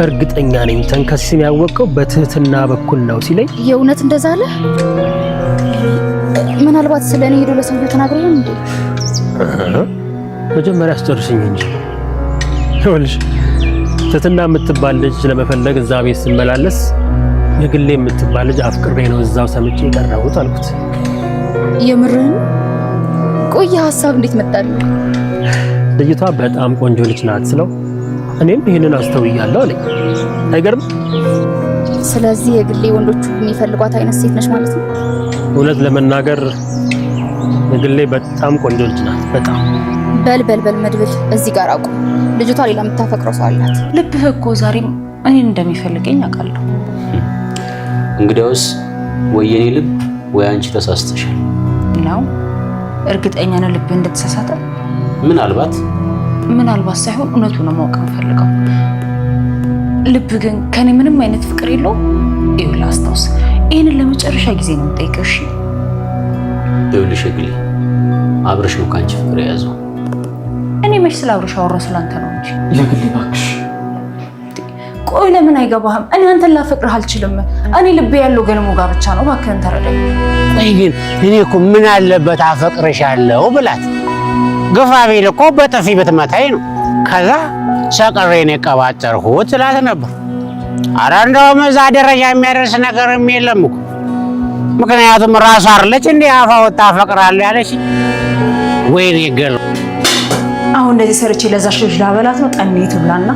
እርግጠኛ ነኝ ተንከሲስን ያወቀው በትህትና በኩል ነው ሲለኝ የእውነት እንደዛ አለ። ምናልባት ስለኔ ሄዶ ለሰውየው ተናግረው እንዴ? መጀመሪያ አስጨርሽኝ እንጂ ይኸውልሽ ትህትና የምትባል ልጅ ለመፈለግ እዛ ቤት ስመላለስ የግሌ የምትባል ልጅ አፍቅሬ ነው እዛው ሰምጬ የቀረሁት አልኩት። የምርህን? ቆይ ሐሳብ እንዴት መጣልህ? ልጅቷ በጣም ቆንጆ ልጅ ናት ስለው እኔም ይሄንን አስተውያለሁ አለኝ። አይገርም? ስለዚህ የግሌ ወንዶቹ የሚፈልጓት አይነት ሴት ነች ማለት ነው። እውነት ለመናገር የግሌ በጣም ቆንጆ ልጅ ናት። በጣም በል መድብል እዚህ ጋር አቁ። ልጅቷ ሌላ የምታፈቅረው ሰው አላት። ልብህ እኮ ዛሬም እኔን እንደሚፈልገኝ አውቃለሁ። እንግዲያውስ ወይ የኔ ልብ ወይ አንቺ ተሳስተሻል ነው። እርግጠኛ ነህ ልብህ እንደተሳሳተ? ምናልባት ሳይሆን እውነቱን ነው ማወቅ የምፈልገው። ልብ ግን ከኔ ምንም አይነት ፍቅር የለው። ይኸውልህ አስታውስ፣ ይሄንን ለመጨረሻ ጊዜ ነው የምጠይቀው። እሺ ይኸውልሽ ግሌ አብረሽ ነው ካንቺ ፍቅር የያዘው። እኔ መች ስለ አብረሽ አወራሁ ስላንተ ነው እንጂ። የግሌ እባክሽ። ቆይ ለምን አይገባህም? እኔ አንተን ላፈቅርህ አልችልም። እኔ ልቤ ያለው ገልሞ ጋር ብቻ ነው። እባክህን ተረዳኝ። ቆይ ግን እኔ እኮ ምን አለበት አፈቅርሻለሁ ብላት ግፋ ቢል እኮ በጥፊ ብትመታኝ ነው። ከዛ ሰቀሬን የቀባጠርሁት ስላት ነበር። ኧረ እንደውም እዛ ደረጃ የሚያደርስ ነገርም የለም እኮ። ምክንያቱም ራሷ አይደለች እንዴ አፋ ወጣ አፈቅራለሁ ያለች። ወይኔ ገል አሁን እንደዚህ ሰርቼ ለዛሽ ልጅ ላበላት ነው። ጠኔ ትብላና።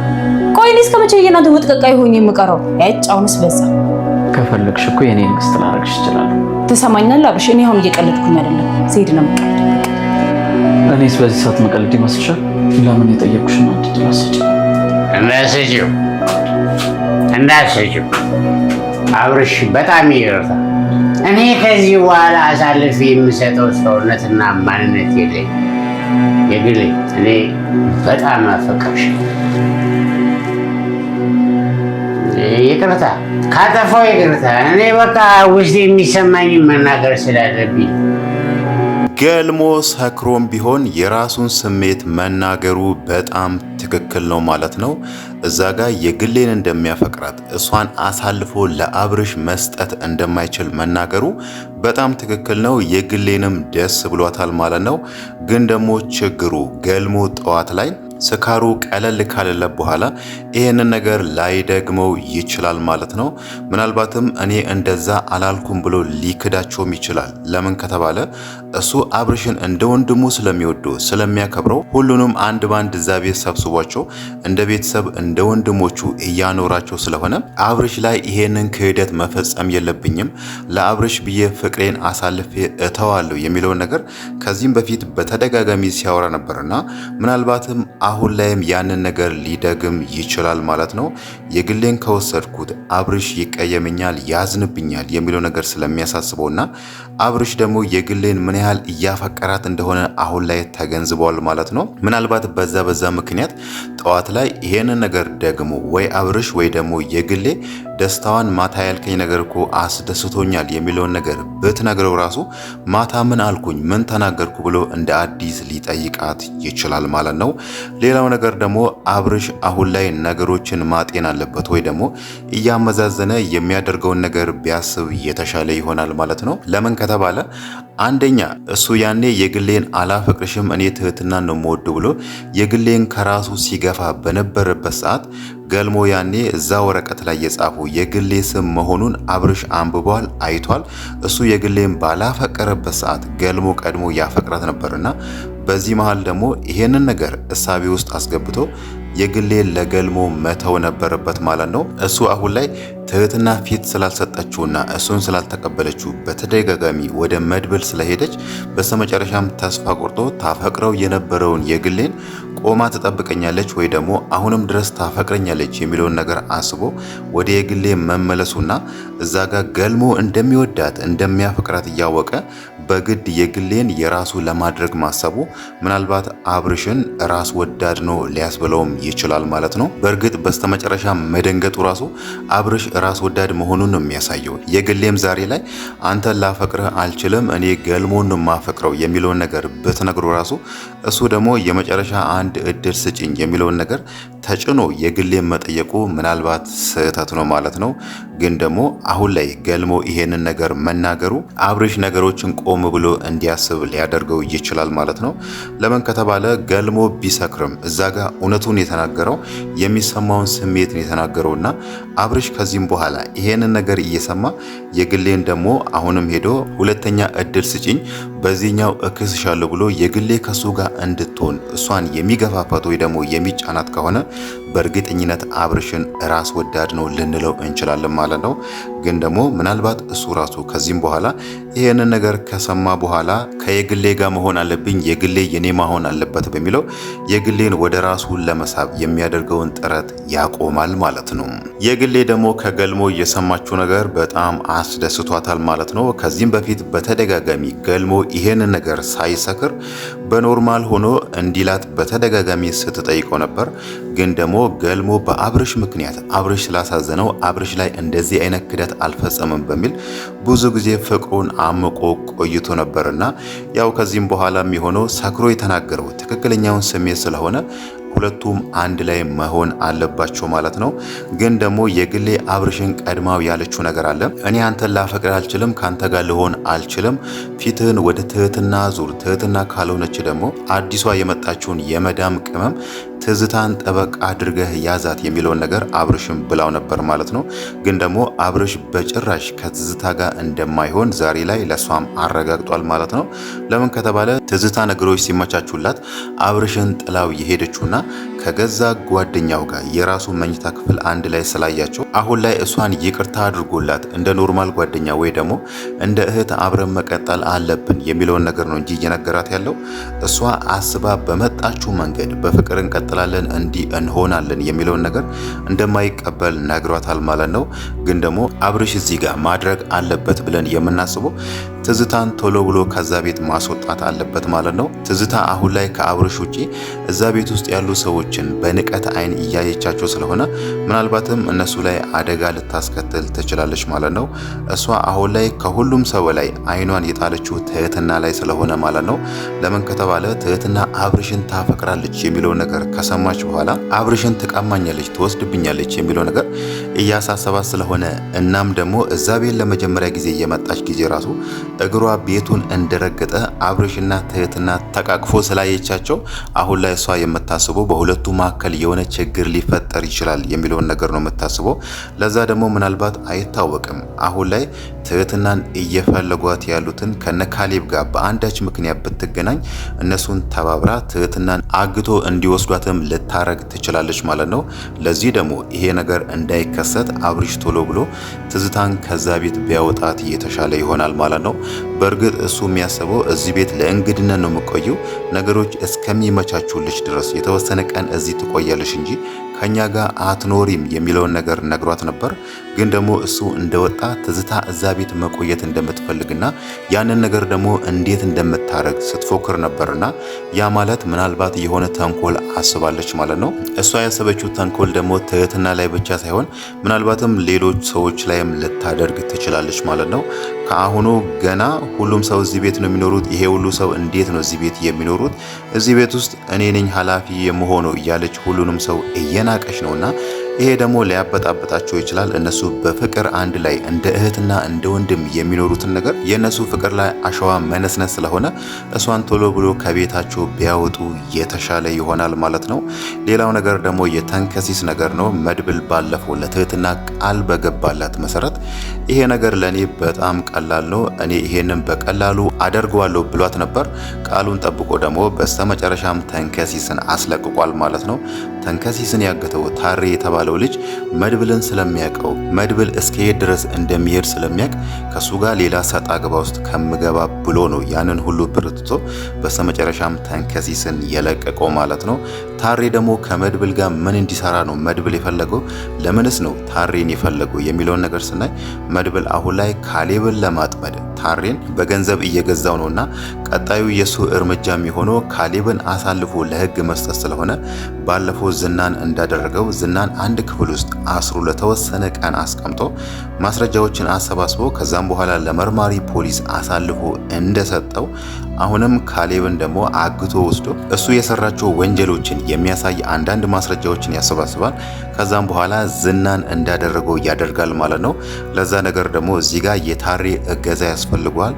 ቆይ እኔ እስከመቼ የእናንተ ውጥቀቃይ ሆኜ የምቀረው? ያጫውንስ በዛ። ከፈለግሽ እኮ የኔ ንግስት ላደርግሽ እችላለሁ። ትሰማኛለህ አብርሽ? እኔ አሁን እየቀለድኩኝ አይደለም። ስሄድ ነው የምቀልድ። እኔስ በዚህ ሰዓት መቀለድ ይመስልሻል? ለምን የጠየቅኩሽን አድድ ላስጭ እንዳስጭው አብርሽ በጣም ይርታ። እኔ ከዚህ በኋላ አሳልፍ የምሰጠው ሰውነትና ማንነት የለኝ። የግሌ እኔ በጣም አፈቅርሽ። ይቅርታ ካጠፋው ይቅርታ። እኔ በቃ ውስጥ የሚሰማኝ መናገር ስላለብኝ። ገልሞ ሰክሮም ቢሆን የራሱን ስሜት መናገሩ በጣም ትክክል ነው ማለት ነው። እዛ ጋር የግሌን እንደሚያፈቅራት እሷን አሳልፎ ለአብርሽ መስጠት እንደማይችል መናገሩ በጣም ትክክል ነው። የግሌንም ደስ ብሏታል ማለት ነው። ግን ደግሞ ችግሩ ገልሞ ጠዋት ላይ ስካሩ ቀለል ካለለ በኋላ ይሄንን ነገር ላይደግመው ይችላል ማለት ነው። ምናልባትም እኔ እንደዛ አላልኩም ብሎ ሊክዳቸውም ይችላል። ለምን ከተባለ እሱ አብርሽን እንደ ወንድሙ ስለሚወደው ስለሚያከብረው ሁሉንም አንድ ባንድ እዛ ቤት ሰብስቧቸው እንደ ቤተሰብ እንደ ወንድሞቹ እያኖራቸው ስለሆነ አብርሽ ላይ ይሄንን ክህደት መፈጸም የለብኝም፣ ለአብርሽ ብዬ ፍቅሬን አሳልፌ እተዋለሁ የሚለውን ነገር ከዚህም በፊት በተደጋጋሚ ሲያወራ ነበርና ምናልባትም አሁን ላይም ያንን ነገር ሊደግም ይችላል ማለት ነው። የግሌን ከወሰድኩት አብርሽ ይቀየመኛል፣ ያዝንብኛል የሚለው ነገር ስለሚያሳስበውና አብርሽ ደግሞ የግሌን ምን ያህል እያፈቀራት እንደሆነ አሁን ላይ ተገንዝበዋል ማለት ነው። ምናልባት በዛ ምክንያት ጠዋት ላይ ይሄንን ነገር ደግሞ ወይ አብርሽ ወይ ደግሞ የግሌ ደስታዋን ማታ ያልከኝ ነገር እኮ አስደስቶኛል የሚለውን ነገር ብትነግረው ራሱ ማታ ምን አልኩኝ ምን ተናገርኩ ብሎ እንደ አዲስ ሊጠይቃት ይችላል ማለት ነው። ሌላው ነገር ደግሞ አብርሽ አሁን ላይ ነገሮችን ማጤን አለበት ወይ ደግሞ እያመዛዘነ የሚያደርገውን ነገር ቢያስብ የተሻለ ይሆናል ማለት ነው። ለምን ከተባለ አንደኛ እሱ ያኔ የግሌን አላፈቅርሽም እኔ ትህትና ነው የምወድ ብሎ የግሌን ከራሱ ሲገፋ በነበረበት ሰዓት ገልሞ ያኔ እዛ ወረቀት ላይ የጻፈው የግሌ ስም መሆኑን አብርሽ አንብቧል፣ አይቷል። እሱ የግሌን ባላፈቀረበት ሰዓት ገልሞ ቀድሞ ያፈቅራት ነበርና በዚህ መሃል ደግሞ ይሄንን ነገር እሳቤ ውስጥ አስገብቶ የግሌን ለገልሞ መተው ነበረበት ማለት ነው። እሱ አሁን ላይ ትህትና ፊት ስላልሰጠችውና እሱን ስላልተቀበለችው በተደጋጋሚ ወደ መድብል ስለሄደች በስተመጨረሻም ተስፋ ቆርጦ ታፈቅረው የነበረውን የግሌን ቆማ ትጠብቀኛለች ወይ ደግሞ አሁንም ድረስ ታፈቅረኛለች የሚለውን ነገር አስቦ ወደ የግሌ መመለሱና እዛ ጋር ገልሞ እንደሚወዳት እንደሚያፈቅራት እያወቀ በግድ የግሌን የራሱ ለማድረግ ማሰቡ ምናልባት አብርሽን ራስ ወዳድ ነው ሊያስብለውም ይችላል ማለት ነው። በእርግጥ በስተመጨረሻ መደንገጡ ራሱ አብርሽ ራስ ወዳድ መሆኑን ነው የሚያሳየው። የግሌም ዛሬ ላይ አንተን ላፈቅርህ አልችልም እኔ ገልሞን ነው ማፈቅረው የሚለውን ነገር ብትነግሩ ራሱ እሱ ደግሞ የመጨረሻ አንድ እድል ስጭኝ የሚለውን ነገር ተጭኖ የግሌም መጠየቁ ምናልባት ስህተት ነው ማለት ነው። ግን ደግሞ አሁን ላይ ገልሞ ይሄንን ነገር መናገሩ አብርሽ ነገሮችን ቆም ብሎ እንዲያስብ ሊያደርገው ይችላል ማለት ነው። ለምን ከተባለ ገልሞ ቢሰክርም እዛ ጋር እውነቱን የተናገረው የሚሰማውን ስሜትን የተናገረውና አብርሽ ከዚህም በኋላ ይሄንን ነገር እየሰማ የግሌን ደግሞ አሁንም ሄዶ ሁለተኛ እድል ስጭኝ በዚህኛው እክስሻለሁ ብሎ የግሌ ከሱ ጋር እንድትሆን እሷን የሚገፋፋት ወይ ደግሞ የሚጫናት ከሆነ በእርግጠኝነት አብርሽን ራስ ወዳድ ነው ልንለው እንችላለን ማለት ነው። ግን ደግሞ ምናልባት እሱ ራሱ ከዚህም በኋላ ይሄንን ነገር ከሰማ በኋላ ከየግሌ ጋር መሆን አለብኝ የግሌ የኔ መሆን አለበት በሚለው የግሌን ወደ ራሱ ለመሳብ የሚያደርገውን ጥረት ያቆማል ማለት ነው። የግሌ ደግሞ ከገልሞ የሰማችው ነገር በጣም አስደስቷታል ማለት ነው። ከዚህም በፊት በተደጋጋሚ ገልሞ ይሄንን ነገር ሳይሰክር በኖርማል ሆኖ እንዲላት በተደጋጋሚ ስትጠይቀው ነበር። ግን ደግሞ ገልሞ በአብርሽ ምክንያት አብርሽ ስላሳዘነው አብርሽ ላይ እንደዚህ አይነት ክደት አልፈጸምም በሚል ብዙ ጊዜ ፍቅሩን አምቆ ቆይቶ ነበርና ያው ከዚህም በኋላ የሚሆነው ሰክሮ የተናገረው ትክክለኛውን ስሜት ስለሆነ ሁለቱም አንድ ላይ መሆን አለባቸው ማለት ነው። ግን ደግሞ የግሌ አብርሽን ቀድማው ያለችው ነገር አለ። እኔ አንተን ላፈቅር አልችልም፣ ካንተ ጋር ልሆን አልችልም፣ ፊትህን ወደ ትህትና ዙር፣ ትህትና ካልሆነች ደግሞ አዲሷ የመጣችውን የመዳም ቅመም ትዝታን ጠበቅ አድርገህ ያዛት የሚለውን ነገር አብርሽም ብላው ነበር ማለት ነው። ግን ደግሞ አብርሽ በጭራሽ ከትዝታ ጋር እንደማይሆን ዛሬ ላይ ለሷም አረጋግጧል ማለት ነው። ለምን ከተባለ ትዝታ ነገሮች ሲመቻቹላት አብርሽን ጥላው የሄደችውና ከገዛ ጓደኛው ጋር የራሱ መኝታ ክፍል አንድ ላይ ስላያቸው አሁን ላይ እሷን ይቅርታ አድርጎላት እንደ ኖርማል ጓደኛ ወይ ደግሞ እንደ እህት አብረን መቀጠል አለብን የሚለውን ነገር ነው እንጂ እየነገራት ያለው እሷ አስባ በመጣችው መንገድ በፍቅር እንቀጥላለን እንዲህ እንሆናለን የሚለውን ነገር እንደማይቀበል ነግሯታል ማለት ነው። ግን ደግሞ አብርሽ እዚህ ጋር ማድረግ አለበት ብለን የምናስበው ትዝታን ቶሎ ብሎ ከዛ ቤት ማስወጣት አለበት ማለት ነው። ትዝታ አሁን ላይ ከአብርሽ ውጪ እዛ ቤት ውስጥ ያሉ ሰዎችን በንቀት አይን እያየቻቸው ስለሆነ ምናልባትም እነሱ ላይ አደጋ ልታስከትል ትችላለች ማለት ነው። እሷ አሁን ላይ ከሁሉም ሰው ላይ አይኗን የጣለችው ትህትና ላይ ስለሆነ ማለት ነው። ለምን ከተባለ ትህትና አብርሽን ታፈቅራለች የሚለው ነገር ከሰማች በኋላ አብርሽን ትቀማኛለች፣ ትወስድብኛለች የሚለው ነገር እያሳሰባት ስለሆነ እናም ደግሞ እዛ ቤት ለመጀመሪያ ጊዜ የመጣች ጊዜ ራሱ እግሯ ቤቱን እንደረገጠ አብርሽና ትህትና ተቃቅፎ ስላየቻቸው አሁን ላይ እሷ የምታስበው በሁለቱ መካከል የሆነ ችግር ሊፈጠር ይችላል የሚለውን ነገር ነው የምታስበው። ለዛ ደግሞ ምናልባት አይታወቅም አሁን ላይ ትህትናን እየፈለጓት ያሉትን ከነካሌብ ጋር በአንዳች ምክንያት ብትገናኝ እነሱን ተባብራ ትህትናን አግቶ እንዲወስዷትም ልታረግ ትችላለች ማለት ነው። ለዚህ ደግሞ ይሄ ነገር እንዳይከሰት አብርሽ ቶሎ ብሎ ትዝታን ከዛ ቤት ቢያወጣት የተሻለ ይሆናል ማለት ነው። በእርግጥ እሱ የሚያስበው እዚህ ቤት ለእንግድነት ነው የምቆየው፣ ነገሮች እስከሚመቻቹልሽ ድረስ የተወሰነ ቀን እዚህ ትቆያለሽ እንጂ ከኛ ጋር አትኖሪም የሚለውን ነገር ነግሯት ነበር። ግን ደግሞ እሱ እንደወጣ ትዝታ እዛ ቤት መቆየት እንደምትፈልግና ያንን ነገር ደግሞ እንዴት እንደምታረግ ስትፎክር ነበርና ያ ማለት ምናልባት የሆነ ተንኮል አስባለች ማለት ነው። እሷ ያሰበችው ተንኮል ደግሞ ትህትና ላይ ብቻ ሳይሆን ምናልባትም ሌሎች ሰዎች ላይም ልታደርግ ትችላለች ማለት ነው። ከአሁኑ ገና ሁሉም ሰው እዚህ ቤት ነው የሚኖሩት፣ ይሄ ሁሉ ሰው እንዴት ነው እዚህ ቤት የሚኖሩት? እዚህ ቤት ውስጥ እኔ ነኝ ኃላፊ የምሆነው እያለች ሁሉንም ሰው እየናቀች ነውና ይሄ ደግሞ ሊያበጣበጣቸው ይችላል። እነሱ በፍቅር አንድ ላይ እንደ እህትና እንደ ወንድም የሚኖሩትን ነገር የእነሱ ፍቅር ላይ አሸዋ መነስነስ ስለሆነ እሷን ቶሎ ብሎ ከቤታቸው ቢያወጡ የተሻለ ይሆናል ማለት ነው። ሌላው ነገር ደግሞ የተንከሲስ ነገር ነው። መድብል ባለፈው ለትህትና ቃል በገባላት መሰረት ይሄ ነገር ለኔ በጣም ቀላል ነው፣ እኔ ይሄንን በቀላሉ አደርገዋለሁ ብሏት ነበር። ቃሉን ጠብቆ ደግሞ በስተመጨረሻም ተንከሲስን አስለቅቋል ማለት ነው። ተንከሲስን ያገተው ታሬ የተባለው ልጅ መድብልን ስለሚያውቀው መድብል እስከሄድ ድረስ እንደሚሄድ ስለሚያውቅ ከሱ ጋር ሌላ ሰጣ ገባ ውስጥ ከምገባ ብሎ ነው ያንን ሁሉ ብር ትቶ በስተመጨረሻም ተንከሲስን የለቀቀው ማለት ነው። ታሬ ደግሞ ከመድብል ጋር ምን እንዲሰራ ነው መድብል የፈለገው? ለምንስ ነው ታሬን የፈለገው የሚለውን ነገር ስናይ መድብል አሁን ላይ ካሌብን ለማጥመድ ታሬን በገንዘብ እየገዛው ነውና ቀጣዩ የሱ እርምጃ የሚሆነው ካሌብን አሳልፎ ለሕግ መስጠት ስለሆነ ባለፈው ዝናን እንዳደረገው ዝናን አንድ ክፍል ውስጥ አስሮ ለተወሰነ ቀን አስቀምጦ ማስረጃዎችን አሰባስቦ ከዛም በኋላ ለመርማሪ ፖሊስ አሳልፎ እንደሰጠው አሁንም ካሌብን ደግሞ አግቶ ወስዶ እሱ የሰራቸው ወንጀሎችን የሚያሳይ አንዳንድ ማስረጃዎችን ያሰባስባል። ከዛም በኋላ ዝናን እንዳደረገው ያደርጋል ማለት ነው። ለዛ ነገር ደግሞ እዚህ ጋር የታሬ እገዛ ያስፈልገዋል።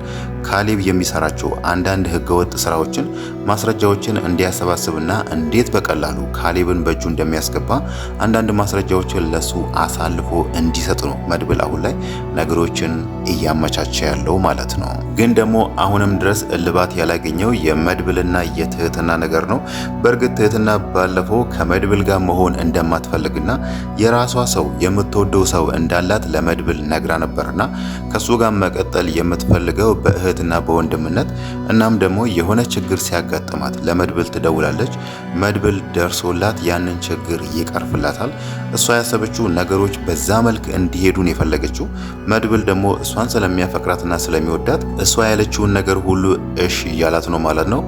ካሌብ የሚሰራቸው አንዳንድ ህገወጥ ስራዎችን ማስረጃዎችን እንዲያሰባስብና እንዴት በቀላሉ ካሌብን በእጁ እንደሚያስገባ አንዳንድ ማስረጃዎችን ለሱ አሳልፎ እንዲሰጥ ነው መድብል አሁን ላይ ነገሮችን እያመቻቸ ያለው ማለት ነው። ግን ደግሞ አሁንም ድረስ እልባት ያላገኘው የመድብልና የትህትና ነገር ነው። በእርግጥ ትህትና ባለፈው ከመድብል ጋር መሆን እንደማትፈልግና የራሷ ሰው የምትወደው ሰው እንዳላት ለመድብል ነግራ ነበርና ከሱ ጋር መቀጠል የምትፈልገው በእህትና በወንድምነት እናም ደግሞ የሆነ ችግር ሲያጋጥማት ለመድብል ትደውላለች። መድብል ደርሶላት ያንን ችግር ይቀርፍላታል። እሷ ያሰበችው ነገሮች በዛ መልክ እንዲሄዱን የፈለገችው መድብል ደግሞ እሷን ስለሚያፈቅራትና ስለሚወዳት እሷ ያለችውን ነገር ሁሉ እሺ እያላት ነው ማለት ነው።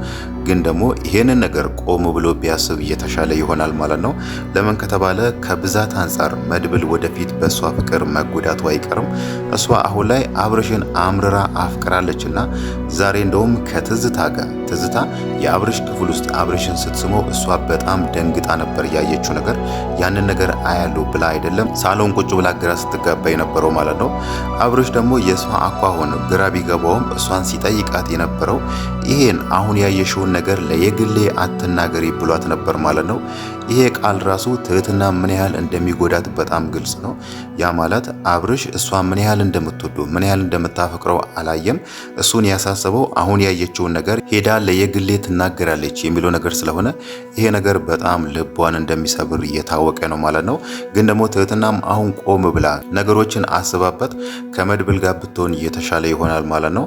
ግን ደግሞ ይሄንን ነገር ቆም ብሎ ቢያስብ የተሻለ ይሆናል ማለት ነው። ለምን ከተባለ ከብዛት አንጻር መድብል ወደፊት በእሷ ፍቅር መጎዳቱ አይቀርም። እሷ አሁን ላይ አብርሽን አምርራ አፍቅራለችና ዛሬ እንደውም ከትዝታ ጋር ትዝታ የአብርሽ ክፍል ውስጥ አብርሽን ስትስመው እሷ በጣም ደንግጣ ነበር ያየችው ነገር ያንን ነገር አያለው ብላ አይደለም ሳሎን ቁጭ ብላ ግራ ስትጋባ የነበረው ማለት ነው። አብርሽ ደግሞ የእሷ አኳኋን ግራ ቢገባውም እሷን ሲጠይቃት የነበረው ይሄን አሁን ያየሽውን ነገር ለየግሌ አትናገሪ ብሏት ነበር ማለት ነው። ይሄ ቃል ራሱ ትህትና ምን ያህል እንደሚጎዳት በጣም ግልጽ ነው። ያ ማለት አብርሽ እሷ ምን ያህል እንደምትወደው ምን ያህል እንደምታፈቅረው አላየም። እሱን ያሳሰበው አሁን ያየችውን ነገር ሄዳ ለየግሌ ትናገራለች የሚለው ነገር ስለሆነ ይሄ ነገር በጣም ልቧን እንደሚሰብር እየታወቀ ነው ማለት ነው። ግን ደግሞ ትህትናም አሁን ቆም ብላ ነገሮችን አስባበት ከመድብል ጋር ብትሆን እየተሻለ ይሆናል ማለት ነው።